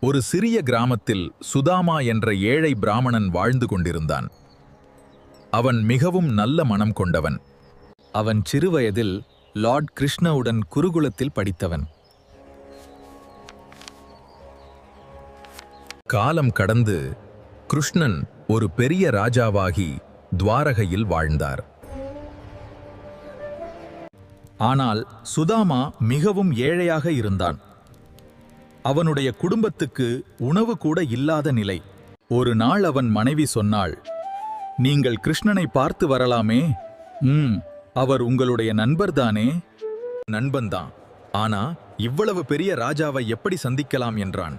ஒரு சிறிய கிராமத்தில் சுதாமா என்ற ஏழை பிராமணன் வாழ்ந்து கொண்டிருந்தான். அவன் மிகவும் நல்ல மனம் கொண்டவன். அவன் சிறுவயதில் லார்ட் கிருஷ்ணவுடன் குருகுலத்தில் படித்தவன். காலம் கடந்து கிருஷ்ணன் ஒரு பெரிய ராஜாவாகி துவாரகையில் வாழ்ந்தார். ஆனால் சுதாமா மிகவும் ஏழையாக இருந்தான். அவனுடைய குடும்பத்துக்கு உணவு கூட இல்லாத நிலை. ஒரு நாள் அவன் மனைவி சொன்னாள், "நீங்கள் கிருஷ்ணனை பார்த்து வரலாமே. அவர் உங்களுடைய நண்பர்தானே?" "நண்பன்தான். ஆனா இவ்வளவு பெரிய ராஜாவை எப்படி சந்திக்கலாம்?" என்றான்.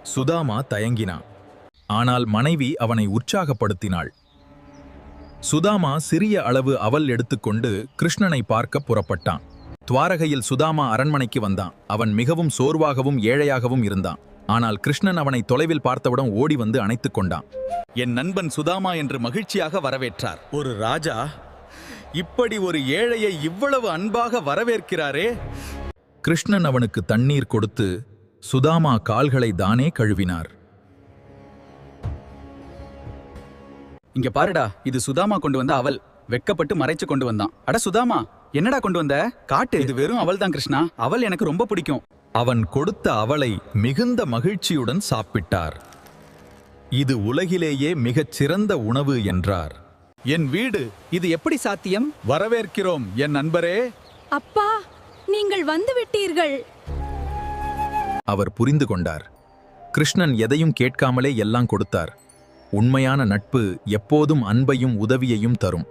சுதாமா தயங்கினான். ஆனால் மனைவி அவனை உற்சாகப்படுத்தினாள். சுதாமா சிறிய அளவு அவல் எடுத்துக்கொண்டு கிருஷ்ணனை பார்க்க புறப்பட்டான். துவாரகையில் சுதாமா அரண்மனைக்கு வந்தான். அவன் மிகவும் சோர்வாகவும் ஏழையாகவும் இருந்தான். ஆனால் கிருஷ்ணன் அவனை தொலைவில் பார்த்தவுடன் ஓடி வந்து அணைத்துக் கொண்டான். "என் நண்பன் சுதாமா" என்று மகிழ்ச்சியாக வரவேற்றார். ஒரு ராஜா இப்படி ஒரு ஏழையை இவ்வளவு அன்பாக வரவேற்கிறாரே! கிருஷ்ணன் அவனுக்கு தண்ணீர் கொடுத்து சுதாமா கால்களை தானே கழுவினார். "இங்க பாருடா, இது சுதாமா கொண்டு வந்த அவல். வெக்கப்பட்டு மறைச்சு கொண்டு வந்தான்." "அட சுதாமா, என்னடா கொண்டு வந்த? காட்டு." "இது வெறும் அவல் தான் கிருஷ்ணா. அவல் எனக்கு ரொம்ப பிடிக்கும்." அவன் கொடுத்த அவலை மிகுந்த மகிழ்ச்சியுடன் சாப்பிட்டார். "இது உலகிலேயே மிகச் சிறந்த உணவு" என்றார். "என் வீடு, இது எப்படி சாத்தியம்?" "வரவேற்கிறோம் என் நண்பரே." அப்பா, நீங்கள் வந்துவிட்டீர்கள். அவர் புரிந்து கொண்டார். கிருஷ்ணன் எதையும் கேட்காமலே எல்லாம் கொடுத்தார். உண்மையான நட்பு எப்போதும் அன்பையும் உதவியையும் தரும்.